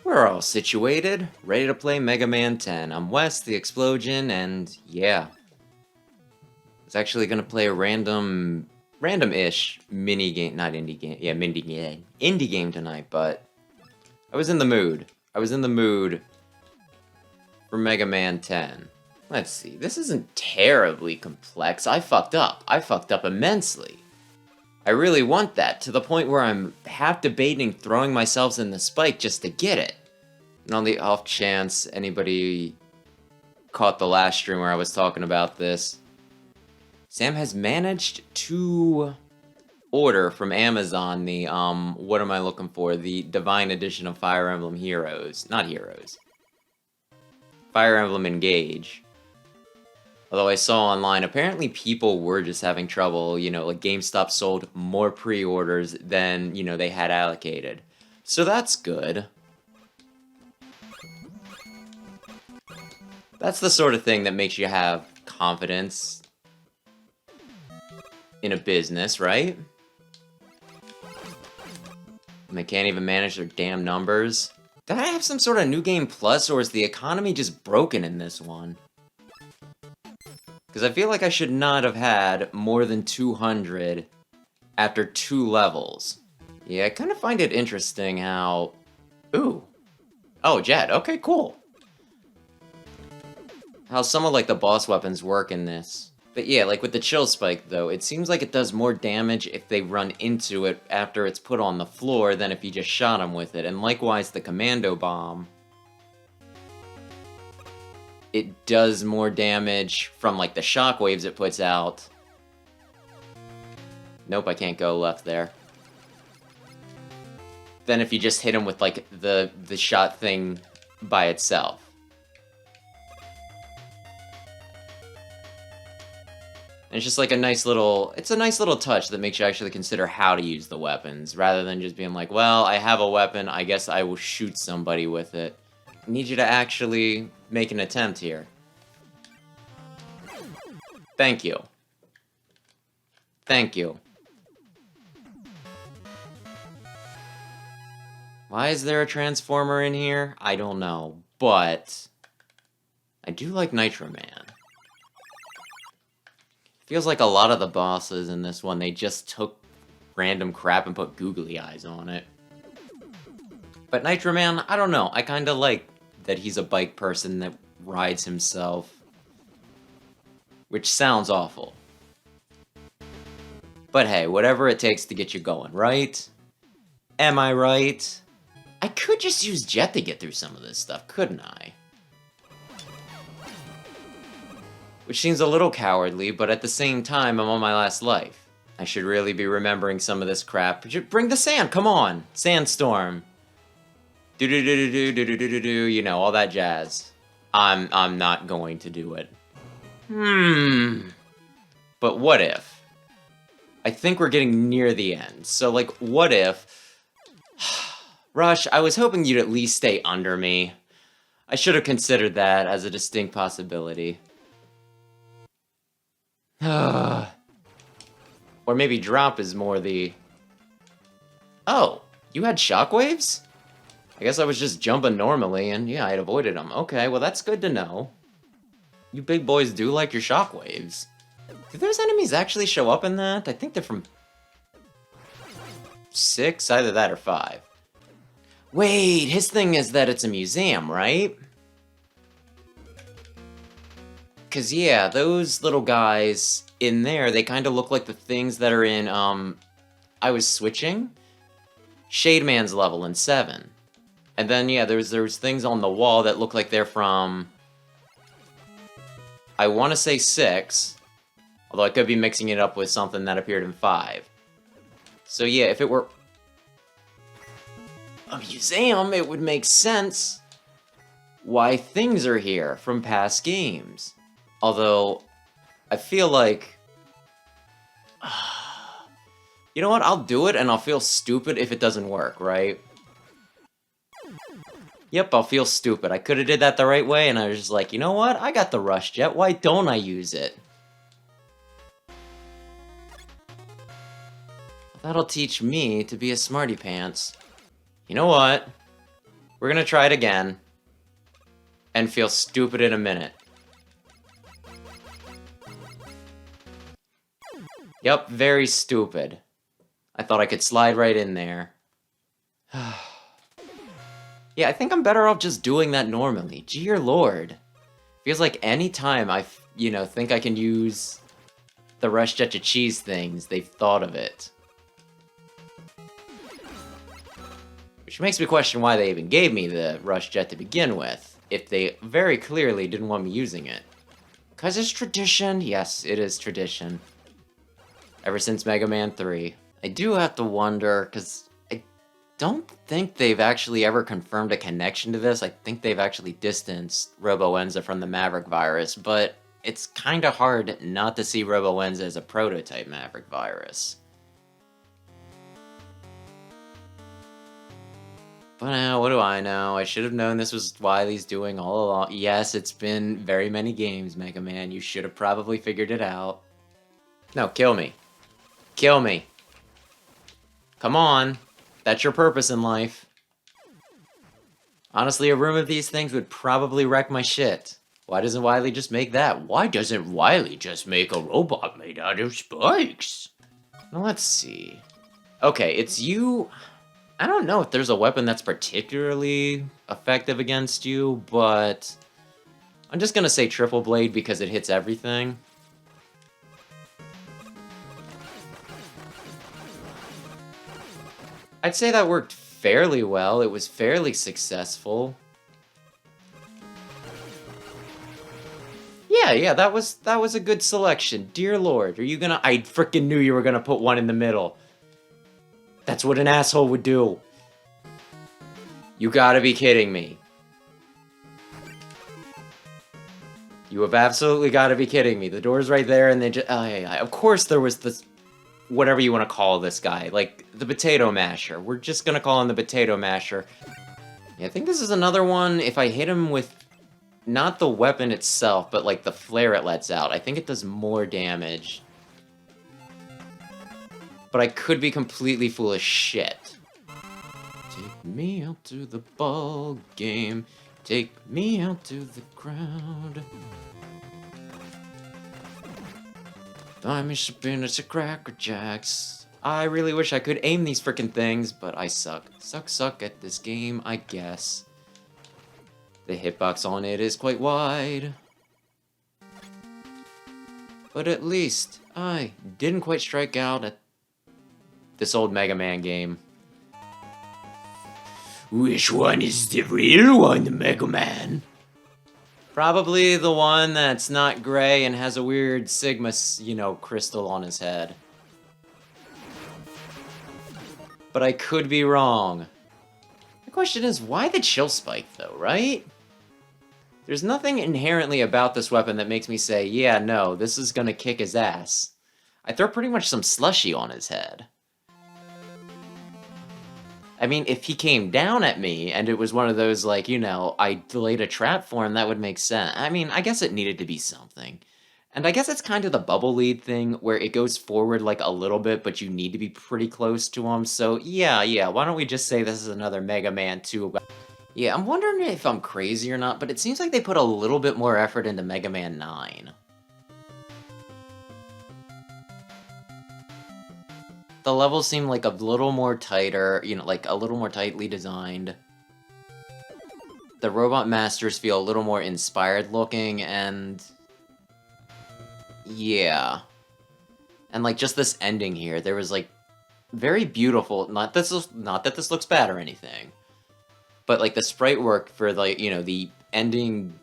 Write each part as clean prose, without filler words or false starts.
We're all situated, ready to play Mega Man 10. I'm Wes, the Explosion, and yeah. I was actually gonna play a random-ish mini game, not indie game, yeah, indie game tonight, but I was in the mood. I was in the mood for Mega Man 10. Let's see, this isn't terribly complex. I fucked up. I fucked up immensely. I really want that, to the point where I'm half debating throwing myself in the spike just to get it. And on the off chance anybody caught the last stream where I was talking about this, Sam has managed to order from Amazon the, what am I looking for? The Divine Edition of Fire Emblem Heroes. Not Heroes. Fire Emblem Engage. Although I saw online, apparently people were just having trouble, you know, like GameStop sold more pre-orders than, you know, they had allocated. So that's good. That's the sort of thing that makes you have confidence in a business, right? And they can't even manage their damn numbers. Did I have some sort of New Game Plus, or is the economy just broken in this one? Because I feel like I should not have had more than 200 after 2 levels. Yeah, I kind of find it interesting how... Ooh. Oh, Jet. Okay, cool. How some of, like, the boss weapons work in this. But yeah, like with the Chill Spike, though, it seems like it does more damage if they run into it after it's put on the floor than if you just shot them with it. And likewise, the Commando Bomb. It does more damage from, like, the shockwaves it puts out. Nope, I can't go left there. Than if you just hit him with, like, the shot thing by itself. And it's just like a nice little... It's a nice little touch that makes you actually consider how to use the weapons, rather than just being like, well, I have a weapon, I guess I will shoot somebody with it. I need you to actually make an attempt here. Thank you. Thank you. Why is there a Transformer in here? I don't know, but I do like Nitro Man. Feels like a lot of the bosses in this one, they just took random crap and put googly eyes on it. But Nitro Man, I don't know, I kinda like that he's a bike person that rides himself. Which sounds awful. But hey, whatever it takes to get you going, right? Am I right? I could just use Jet to get through some of this stuff, couldn't I? Which seems a little cowardly, but at the same time, I'm on my last life. I should really be remembering some of this crap. Bring the sand, come on! Sandstorm. Do-do-do-do-do-do-do-do-do, you know, all that jazz. I'm not going to do it. But what if? I think we're getting near the end. So, like, what if... Rush, I was hoping you'd at least stay under me. I should have considered that as a distinct possibility. Or maybe drop is more the... Oh, you had shockwaves? I guess I was just jumping normally, and yeah, I had avoided them. Okay, well that's good to know. You big boys do like your shockwaves. Do those enemies actually show up in that? I think they're from 6, either that or 5. Wait, his thing is that it's a museum, right? Cause yeah, those little guys in there, they kind of look like the things that are in, I was switching? Shade Man's level in 7. And then, yeah, there's things on the wall that look like they're from... I want to say 6, although I could be mixing it up with something that appeared in 5. So yeah, if it were a museum, it would make sense why things are here from past games. Although, I feel like... You know what, I'll do it and I'll feel stupid if it doesn't work, right? Yep, I'll feel stupid. I could've did that the right way, and I was just like, you know what? I got the Rush Jet, why don't I use it? That'll teach me to be a smarty pants. You know what? We're gonna try it again. And feel stupid in a minute. Yep, very stupid. I thought I could slide right in there. Yeah, I think I'm better off just doing that normally. Dear Lord. Feels like any time I, think I can use the Rush Jet to cheese things, they've thought of it. Which makes me question why they even gave me the Rush Jet to begin with, if they very clearly didn't want me using it. 'Cause it's tradition? Yes, it is tradition. Ever since Mega Man 3. I do have to wonder, because I don't think they've actually ever confirmed a connection to this. I think they've actually distanced Robo-Enza from the Maverick virus, but it's kind of hard not to see Robo-Enza as a prototype Maverick virus. But what do I know? I should have known this was Wily's doing all along. Yes, it's been very many games, Mega Man. You should have probably figured it out. No, kill me. Kill me. Come on. That's your purpose in life. Honestly, a room of these things would probably wreck my shit. Why doesn't Wily just make that? Why doesn't Wily just make a robot made out of spikes? Now, let's see. Okay, it's you... I don't know if there's a weapon that's particularly effective against you, but... I'm just gonna say Triple Blade because it hits everything. I'd say that worked fairly well. It was fairly successful. Yeah, that was a good selection. Dear Lord, are you gonna... I frickin' knew you were gonna put one in the middle. That's what an asshole would do. You gotta be kidding me. You have absolutely gotta be kidding me. The door's right there and they just... Oh, yeah. Of course there was this... Whatever you want to call this guy. Like, the Potato Masher. We're just gonna call him the Potato Masher. Yeah, I think this is another one. If I hit him with... Not the weapon itself, but like the flare it lets out. I think it does more damage. But I could be completely full of shit. Take me out to the ball game. Take me out to the crowd. Buy me spinach and Cracker Jacks. I really wish I could aim these frickin' things, but I suck. Suck at this game, I guess. The hitbox on it is quite wide. But at least I didn't quite strike out at this old Mega Man game. Which one is the real one, Mega Man? Probably the one that's not gray and has a weird Sigma, crystal on his head. But I could be wrong. The question is, why the Chill Spike, though, right? There's nothing inherently about this weapon that makes me say, yeah, no, this is gonna kick his ass. I throw pretty much some slushy on his head. I mean, if he came down at me and it was one of those, like, I laid a trap for him, that would make sense. I mean, I guess it needed to be something. And I guess it's kind of the bubble lead thing, where it goes forward, like, a little bit, but you need to be pretty close to him. So, yeah, why don't we just say this is another Mega Man 2? Yeah, I'm wondering if I'm crazy or not, but it seems like they put a little bit more effort into Mega Man 9. The levels seem like a little more tighter, like a little more tightly designed. The Robot Masters feel a little more inspired looking, and... yeah. And like just this ending here, there was like very beautiful, not that this looks bad or anything, but like the sprite work for like, the ending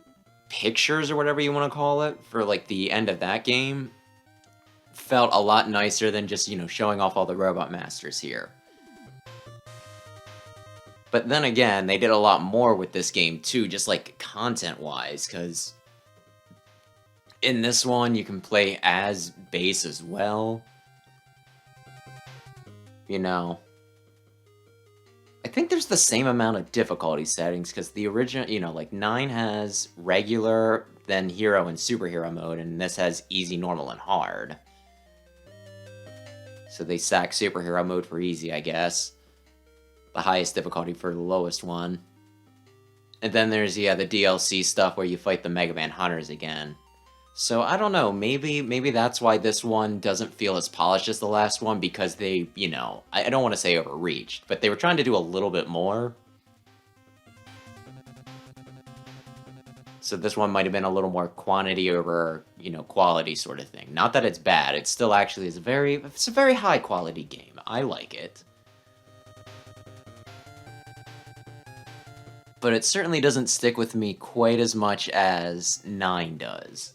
pictures or whatever you want to call it, for like the end of that game, felt a lot nicer than just, showing off all the Robot Masters here. But then again, they did a lot more with this game too, just like content-wise, because in this one you can play as Bass as well. I think there's the same amount of difficulty settings, because the original, like 9 has regular, then hero and superhero mode, and this has easy, normal, and hard. So they sack superhero mode for easy, I guess. The highest difficulty for the lowest one. And then there's, yeah, the DLC stuff where you fight the Mega Man Hunters again. So I don't know, maybe that's why this one doesn't feel as polished as the last one, because they, you know, I don't want to say overreached, but they were trying to do a little bit more. So this one might have been a little more quantity over, you know, quality sort of thing. Not that it's bad, it still actually is it's a very high quality game. I like it. But it certainly doesn't stick with me quite as much as 9 does.